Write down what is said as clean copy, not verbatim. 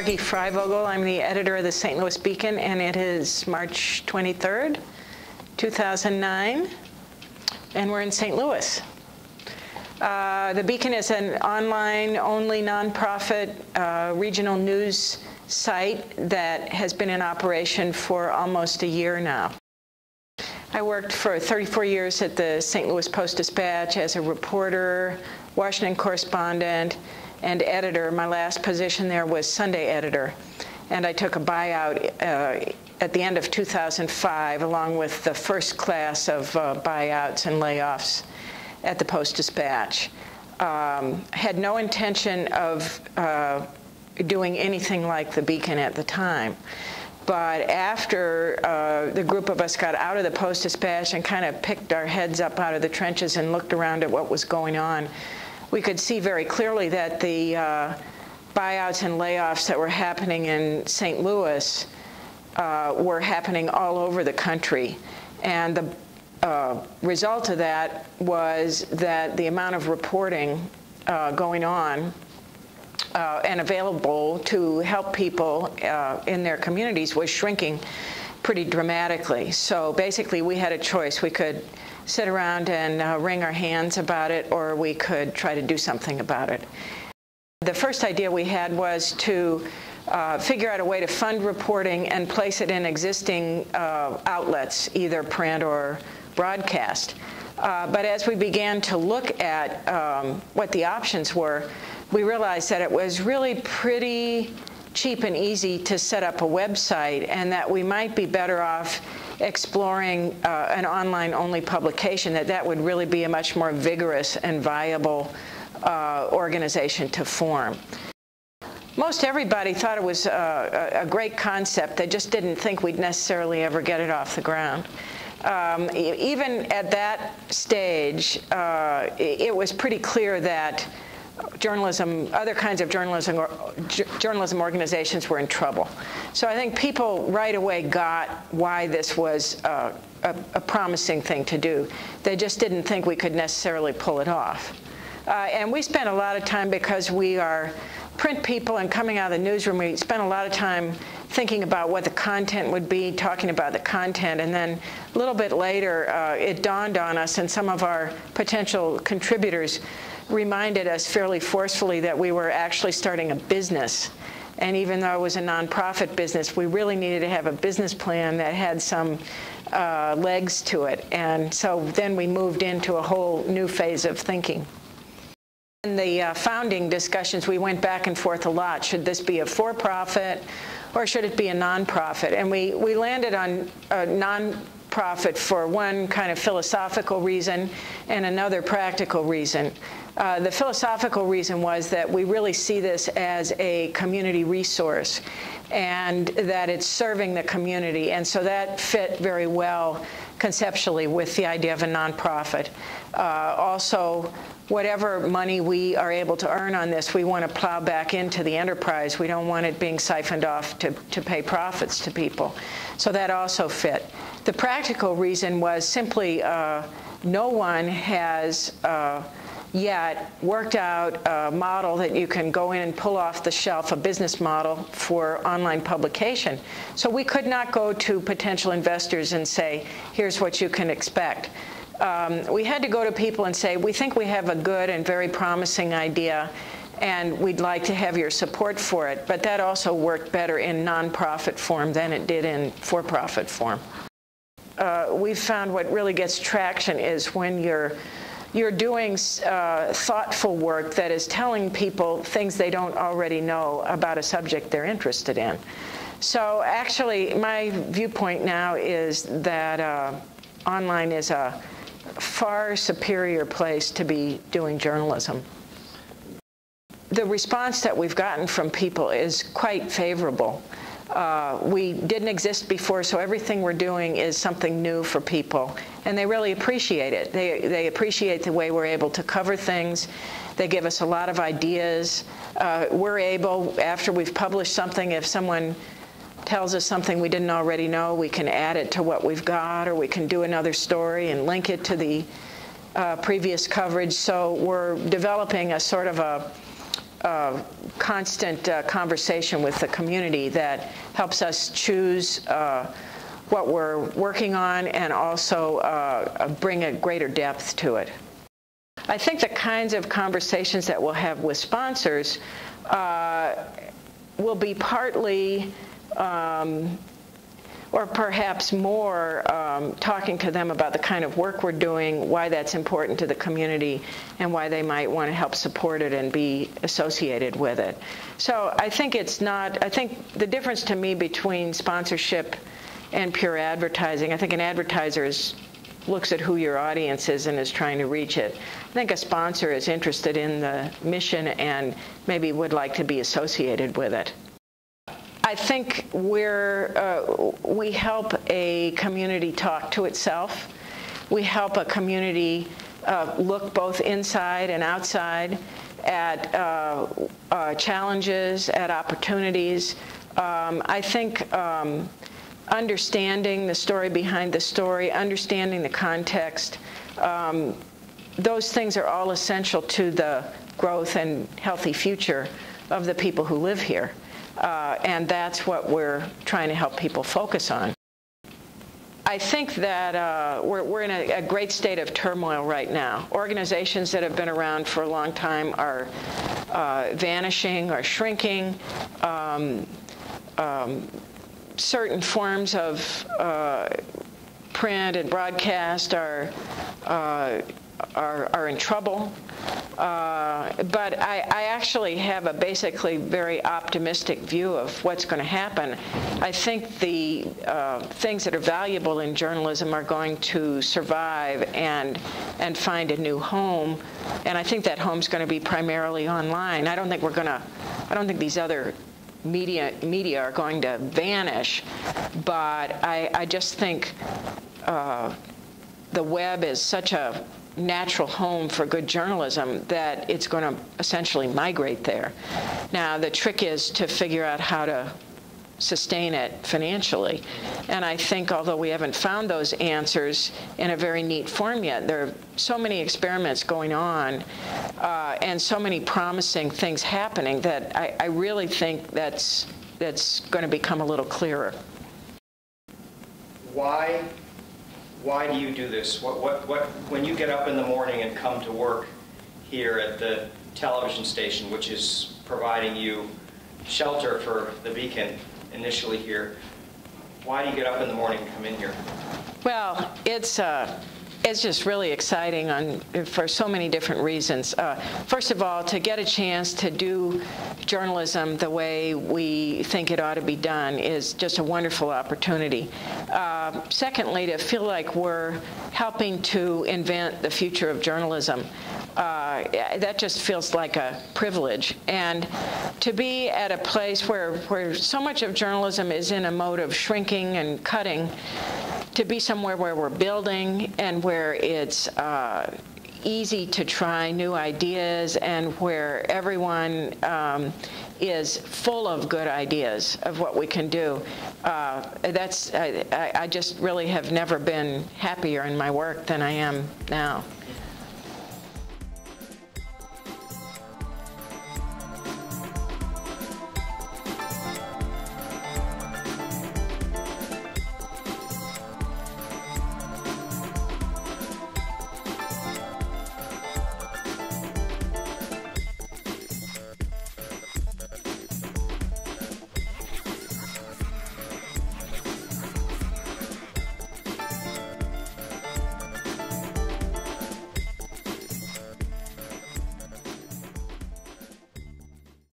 Margie Freivogel. I'm the editor of the St. Louis Beacon, and it is March 23rd, 2009, and we're in St. Louis. The Beacon is an online-only nonprofit regional news site that has been in operation for almost a year now. I worked for 34 years at the St. Louis Post-Dispatch as a reporter, Washington correspondent, and editor. My last position there was Sunday editor, and I took a buyout at the end of 2005, along with the first class of buyouts and layoffs at the Post-Dispatch. Had no intention of doing anything like the Beacon at the time. But after the group of us got out of the Post-Dispatch and kind of picked our heads up out of the trenches and looked around at what was going on, we could see very clearly that the buyouts and layoffs that were happening in St. Louis were happening all over the country. And the result of that was that the amount of reporting going on and available to help people in their communities was shrinking pretty dramatically. So basically we had a choice. We could sit around and wring our hands about it, or we could try to do something about it. The first idea we had was to figure out a way to fund reporting and place it in existing outlets, either print or broadcast. But as we began to look at what the options were, we realized that it was really pretty cheap and easy to set up a website, and that we might be better off exploring an online-only publication, that would really be a much more vigorous and viable organization to form. Most everybody thought it was a great concept. They just didn't think we'd necessarily ever get it off the ground. Even at that stage, it was pretty clear that journalism, other kinds of journalism organizations were in trouble. So I think people right away got why this was a promising thing to do. They just didn't think we could necessarily pull it off. And we spent a lot of time, because we are print people and coming out of the newsroom, we spent a lot of time thinking about what the content would be, talking about the content, and then a little bit later it dawned on us, and some of our potential contributors reminded us fairly forcefully that we were actually starting a business. And even though it was a nonprofit business, we really needed to have a business plan that had some legs to it. And so then we moved into a whole new phase of thinking. In the founding discussions, we went back and forth a lot. Should this be a for-profit, or should it be a nonprofit? And we landed on a nonprofit for one kind of philosophical reason and another practical reason. The philosophical reason was that we really see this as a community resource, and that it's serving the community. And so that fit very well conceptually with the idea of a nonprofit. Also, whatever money we are able to earn on this, we want to plow back into the enterprise. We don't want it being siphoned off to pay profits to people. So that also fit. The practical reason was simply no one has yet worked out a model that you can go in and pull off the shelf, a business model for online publication. So we could not go to potential investors and say, here's what you can expect. We had to go to people and say, we think we have a good and very promising idea, and we'd like to have your support for it. But that also worked better in nonprofit form than it did in for-profit form. We've found what really gets traction is when you're doing thoughtful work that is telling people things they don't already know about a subject they're interested in. So actually, my viewpoint now is that online is a far superior place to be doing journalism. The response that we've gotten from people is quite favorable. We didn't exist before, so everything we're doing is something new for people, and they really appreciate it. They appreciate the way we're able to cover things. They give us a lot of ideas. We're able, after we've published something, if someone tells us something we didn't already know, we can add it to what we've got, or we can do another story and link it to the previous coverage. So we're developing a sort of constant conversation with the community that helps us choose what we're working on and also bring a greater depth to it. I think the kinds of conversations that we'll have with sponsors will be partly or perhaps more talking to them about the kind of work we're doing, why that's important to the community, and why they might want to help support it and be associated with it. So I think I think the difference to me between sponsorship and pure advertising, I think an advertiser looks at who your audience is and is trying to reach it. I think a sponsor is interested in the mission and maybe would like to be associated with it. I think we help a community talk to itself. We help a community look both inside and outside at challenges, at opportunities. I think understanding the story behind the story, understanding the context, those things are all essential to the growth and healthy future of the people who live here. And that's what we're trying to help people focus on. I think that we're in a great state of turmoil right now. Organizations that have been around for a long time are vanishing or shrinking. Certain forms of print and broadcast are in trouble. But I actually have a basically very optimistic view of what's going to happen. I think the things that are valuable in journalism are going to survive and find a new home, and I think that home's going to be primarily online. I don't think these other media are going to vanish, but I just think the web is such a natural home for good journalism that it's going to essentially migrate there. Now, the trick is to figure out how to sustain it financially. And I think, although we haven't found those answers in a very neat form yet, there are so many experiments going on and so many promising things happening that I really think that's going to become a little clearer. Why do you do this? When you get up in the morning and come to work here at the television station, which is providing you shelter for the Beacon initially here, why do you get up in the morning and come in here? Well, it's just really exciting for so many different reasons. First of all, to get a chance to do journalism the way we think it ought to be done is just a wonderful opportunity. Secondly, to feel like we're helping to invent the future of journalism. That just feels like a privilege. And to be at a place where so much of journalism is in a mode of shrinking and cutting, to be somewhere where we're building and where it's easy to try new ideas and where everyone is full of good ideas of what we can do. I just really have never been happier in my work than I am now.